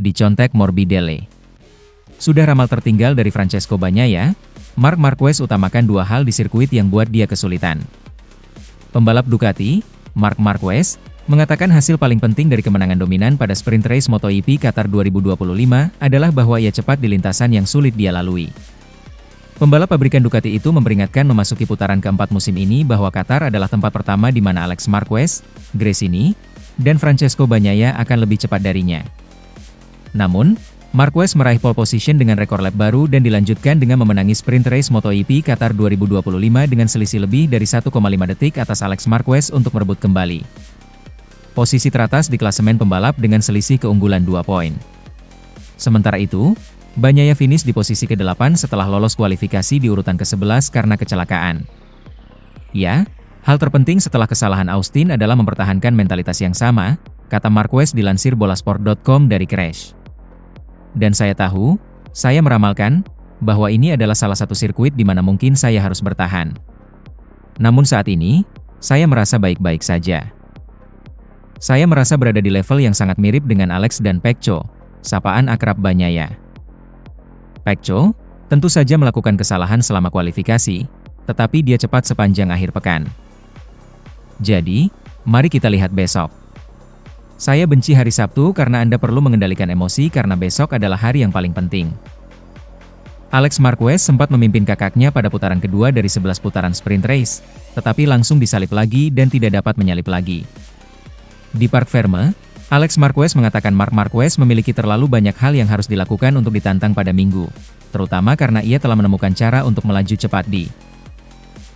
dicontek Morbidelli. Sudah ramal tertinggal dari Francesco Bagnaia, Marc Marquez utamakan dua hal di sirkuit yang buat dia kesulitan. Pembalap Ducati, Marc Marquez, mengatakan hasil paling penting dari kemenangan dominan pada sprint race MotoGP Qatar 2025 adalah bahwa ia cepat di lintasan yang sulit dia lalui. Pembalap pabrikan Ducati itu memperingatkan memasuki putaran keempat musim ini bahwa Qatar adalah tempat pertama di mana Alex Marquez, Gresini, dan Francesco Bagnaia akan lebih cepat darinya. Namun, Marquez meraih pole position dengan rekor lap baru dan dilanjutkan dengan memenangi sprint race MotoGP Qatar 2025 dengan selisih lebih dari 1,5 detik atas Alex Marquez untuk merebut kembali posisi teratas di klasemen pembalap dengan selisih keunggulan 2 poin. Sementara itu, Bagnaia finish di posisi ke-8 setelah lolos kualifikasi di urutan ke-11 karena kecelakaan. Ya, hal terpenting setelah kesalahan Austin adalah mempertahankan mentalitas yang sama, kata Marquez dilansir bolasport.com dari Crash. Dan saya meramalkan, bahwa ini adalah salah satu sirkuit di mana mungkin saya harus bertahan. Namun saat ini, saya merasa baik-baik saja. Saya merasa berada di level yang sangat mirip dengan Alex dan Pecco, sapaan akrab Bagnaia. Pecco, tentu saja melakukan kesalahan selama kualifikasi, tetapi dia cepat sepanjang akhir pekan. Jadi, mari kita lihat besok. Saya benci hari Sabtu karena Anda perlu mengendalikan emosi karena besok adalah hari yang paling penting. Alex Marquez sempat memimpin kakaknya pada putaran kedua dari 11 putaran sprint race, tetapi langsung disalip lagi dan tidak dapat menyalip lagi. Di Parc Ferme, Alex Marquez mengatakan Marc Marquez memiliki terlalu banyak hal yang harus dilakukan untuk ditantang pada Minggu, terutama karena ia telah menemukan cara untuk melaju cepat di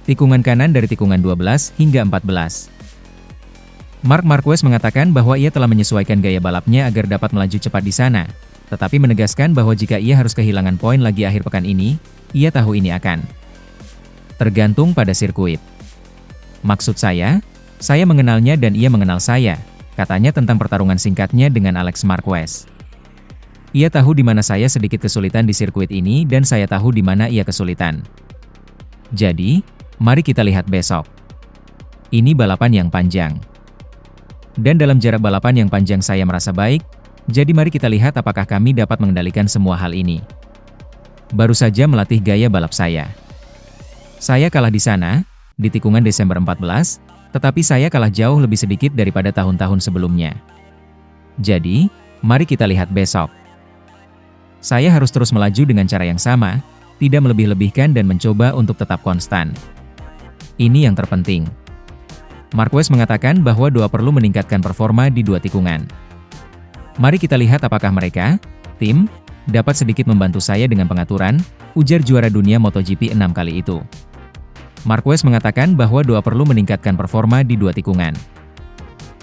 tikungan kanan dari tikungan 12 hingga 14. Marc Marquez mengatakan bahwa ia telah menyesuaikan gaya balapnya agar dapat melaju cepat di sana, tetapi menegaskan bahwa jika ia harus kehilangan poin lagi akhir pekan ini, ia tahu ini akan tergantung pada sirkuit. Maksud saya mengenalnya dan ia mengenal saya, katanya tentang pertarungan singkatnya dengan Alex Marquez. Ia tahu di mana saya sedikit kesulitan di sirkuit ini dan saya tahu di mana ia kesulitan. Jadi, mari kita lihat besok. Ini balapan yang panjang. Dan dalam jarak balapan yang panjang saya merasa baik, jadi mari kita lihat apakah kami dapat mengendalikan semua hal ini. Baru saja melatih gaya balap saya. Saya kalah di sana, di tikungan Desember 14, tetapi saya kalah jauh lebih sedikit daripada tahun-tahun sebelumnya. Jadi, mari kita lihat besok. Saya harus terus melaju dengan cara yang sama, tidak melebih-lebihkan dan mencoba untuk tetap konstan. Ini yang terpenting. Marquez mengatakan bahwa dua perlu meningkatkan performa di dua tikungan. Mari kita lihat apakah mereka, tim, dapat sedikit membantu saya dengan pengaturan, ujar juara dunia MotoGP 6 kali itu. Marquez mengatakan bahwa dua perlu meningkatkan performa di dua tikungan.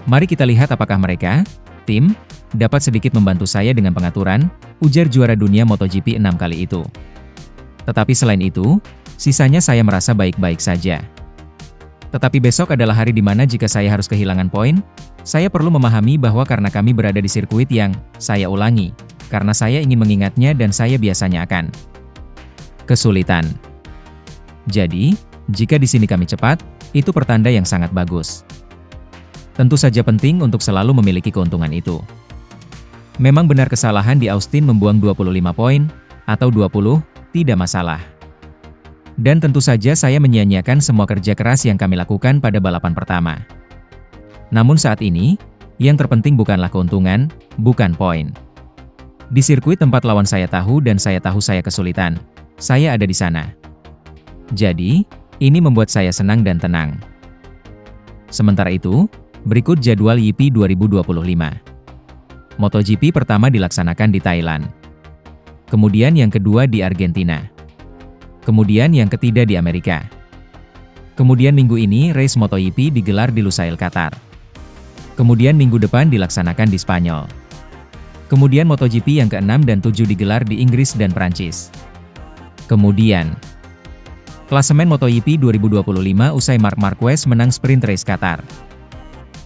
Mari kita lihat apakah mereka, tim, dapat sedikit membantu saya dengan pengaturan, ujar juara dunia MotoGP 6 kali itu. Tetapi selain itu, sisanya saya merasa baik-baik saja. Tetapi besok adalah hari di mana jika saya harus kehilangan poin, saya perlu memahami bahwa karena kami berada di sirkuit yang, saya ulangi, karena saya ingin mengingatnya dan saya biasanya akan kesulitan. Jadi, jika di sini kami cepat, itu pertanda yang sangat bagus. Tentu saja penting untuk selalu memiliki keuntungan itu. Memang benar kesalahan di Austin membuang 25 poin, atau 20, tidak masalah. Dan tentu saja saya menyia-nyiakan semua kerja keras yang kami lakukan pada balapan pertama. Namun saat ini, yang terpenting bukanlah keuntungan, bukan poin. Di sirkuit tempat lawan saya tahu dan saya tahu saya kesulitan, saya ada di sana. Jadi, ini membuat saya senang dan tenang. Sementara itu, berikut jadwal YP 2025. MotoGP pertama dilaksanakan di Thailand. Kemudian yang kedua di Argentina. Kemudian yang ketiga di Amerika. Kemudian minggu ini race MotoGP digelar di Lusail, Qatar. Kemudian minggu depan dilaksanakan di Spanyol. Kemudian MotoGP yang ke-6 dan 7 digelar di Inggris dan Prancis. Kemudian, klasemen MotoGP 2025 usai Marc Marquez menang sprint race Qatar.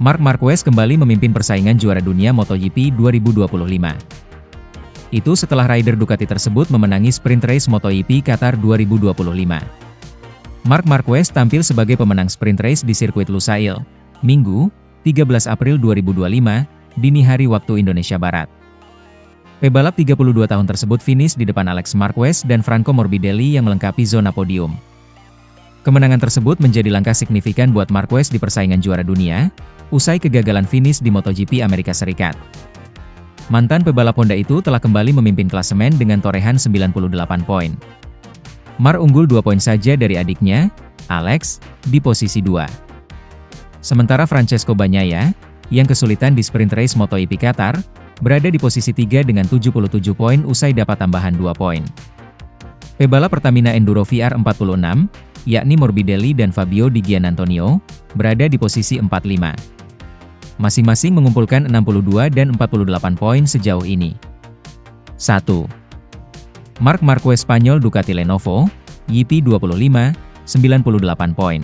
Marc Marquez kembali memimpin persaingan juara dunia MotoGP 2025. Itu setelah rider Ducati tersebut memenangi sprint race MotoGP Qatar 2025. Marc Marquez tampil sebagai pemenang sprint race di sirkuit Lusail, Minggu, 13 April 2025, dini hari waktu Indonesia Barat. Pebalap 32 tahun tersebut finish di depan Alex Marquez dan Franco Morbidelli yang melengkapi zona podium. Kemenangan tersebut menjadi langkah signifikan buat Marquez di persaingan juara dunia, usai kegagalan finish di MotoGP Amerika Serikat. Mantan pebalap Honda itu telah kembali memimpin klasemen dengan torehan 98 poin. Mar unggul 2 poin saja dari adiknya, Alex, di posisi 2. Sementara Francesco Bagnaia, yang kesulitan di sprint race MotoGP Qatar, berada di posisi 3 dengan 77 poin usai dapat tambahan 2 poin. Pebalap Pertamina Enduro VR46, yakni Morbidelli dan Fabio Di Giannantonio, berada di posisi 4-5. Masing-masing mengumpulkan 62 dan 48 poin sejauh ini. 1. Marc Marquez Spanyol Ducati Lenovo, YP25, 98 poin.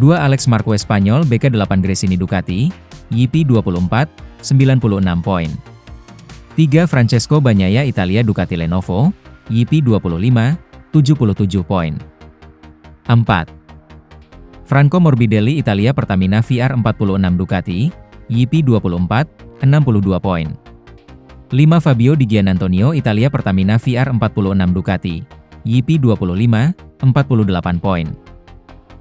2. Alex Marquez Spanyol BK8 Gresini Ducati, YP24, 96 poin. 3. Francesco Bagnaia Italia Ducati Lenovo, YP25, 77 poin. 4. Franco Morbidelli Italia Pertamina VR46 Ducati, YP24, 62 poin. 5. Fabio Di Giannantonio Italia Pertamina VR46 Ducati, YP25, 48 poin.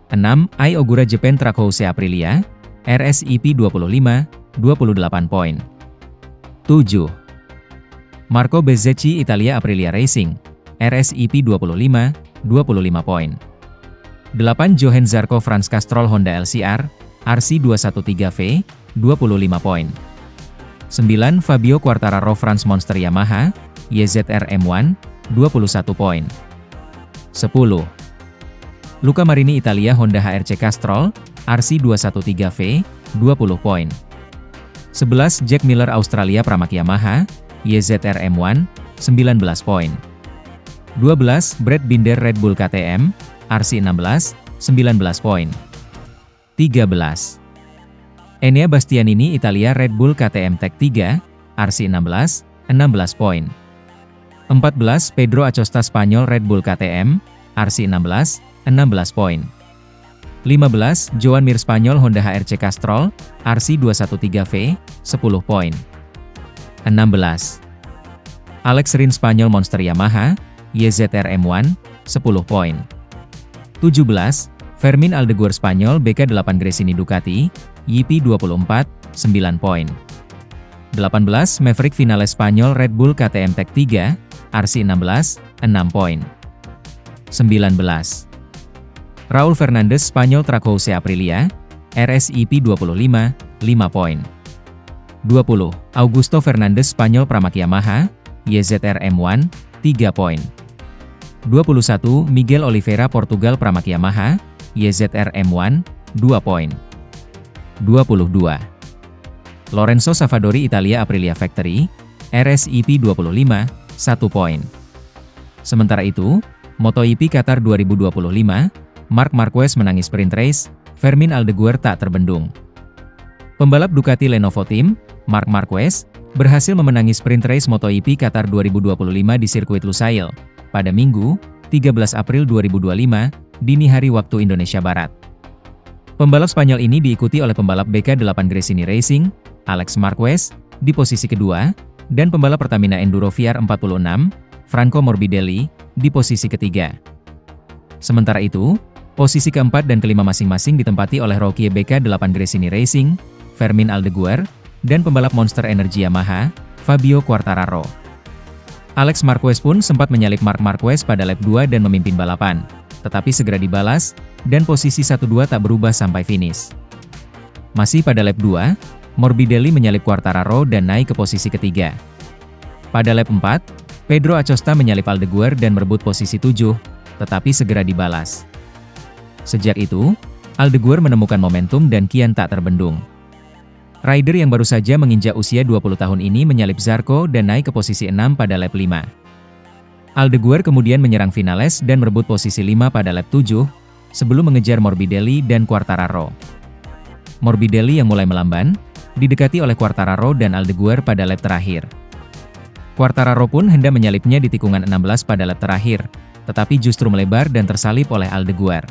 6. Ai Ogura Japan Trackhouse Aprilia, RSIP25, 28 poin. 7. Marco Bezzecchi Italia Aprilia Racing, RSIP25, 25 poin. 8. Jochen Zarco Franz Castrol Honda LCR, RC213V, 25 poin. 9. Fabio Quartararo Franz Monster Yamaha, YZR M1, 21 poin. 10. Luca Marini Italia Honda HRC Castrol, RC213V, 20 poin. 11. Jack Miller Australia Pramac Yamaha, YZR M1, 19 poin. 12. Brad Binder Red Bull KTM, RC16, 19 poin. 13. Enea Bastianini Italia Red Bull KTM Tech 3, RC16, 16 poin. 14. Pedro Acosta Spanyol Red Bull KTM, RC16, 16 poin. 15. Joan Mir Spanyol Honda HRC Castrol, RC213V, 10 poin. 16. Alex Rins Spanyol Monster Yamaha, YZR M1, 10 poin. 17. Fermin Aldeguer Spanyol BK8 Gresini Ducati, YP24, 9 poin. 18. Maverick Vinales Spanyol Red Bull KTM Tech 3, RC16, 6 poin. 19. Raul Fernandez Spanyol Trackhouse Aprilia, RSIP25, 5 poin. 20. Augusto Fernandez Spanyol Pramac Yamaha, YZR M1, 3 poin. 21. Miguel Oliveira Portugal Pramac Yamaha, YZR M1, 2 poin. 22. Lorenzo Savadori Italia Aprilia Factory, RSIP25, 1 poin. Sementara itu, MotoGP Qatar 2025, Marc Marquez menangis sprint race, Fermin Aldeguer tak terbendung. Pembalap Ducati Lenovo Team, Marc Marquez, berhasil memenangi sprint race MotoGP Qatar 2025 di sirkuit Lusail, pada Minggu, 13 April 2025, dini hari waktu Indonesia Barat. Pembalap Spanyol ini diikuti oleh pembalap BK8 Gresini Racing, Alex Marquez, di posisi kedua, dan pembalap Pertamina Enduro VR46, Franco Morbidelli, di posisi ketiga. Sementara itu, posisi keempat dan kelima masing-masing ditempati oleh Rookie BK8 Gresini Racing, Fermin Aldeguer, dan pembalap Monster Energy Yamaha, Fabio Quartararo. Alex Marquez pun sempat menyalip Marc Marquez pada lap 2 dan memimpin balapan, tetapi segera dibalas, dan posisi 1-2 tak berubah sampai finish. Masih pada lap 2, Morbidelli menyalip Quartararo dan naik ke posisi ketiga. Pada lap 4, Pedro Acosta menyalip Aldeguer dan merebut posisi 7, tetapi segera dibalas. Sejak itu, Aldeguer menemukan momentum dan kian tak terbendung. Rider yang baru saja menginjak usia 20 tahun ini menyalip Zarco dan naik ke posisi 6 pada lap 5. Aldeguer kemudian menyerang Vinales dan merebut posisi 5 pada lap 7, sebelum mengejar Morbidelli dan Quartararo. Morbidelli yang mulai melamban, didekati oleh Quartararo dan Aldeguer pada lap terakhir. Quartararo pun hendak menyalipnya di tikungan 16 pada lap terakhir, tetapi justru melebar dan tersalip oleh Aldeguer.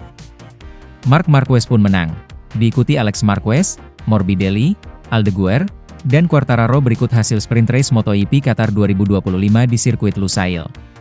Marc Marquez pun menang, diikuti Alex Marquez, Morbidelli, Aldeguer, Dan Quartararo berikut hasil sprint race MotoGP Qatar 2025 di sirkuit Lusail.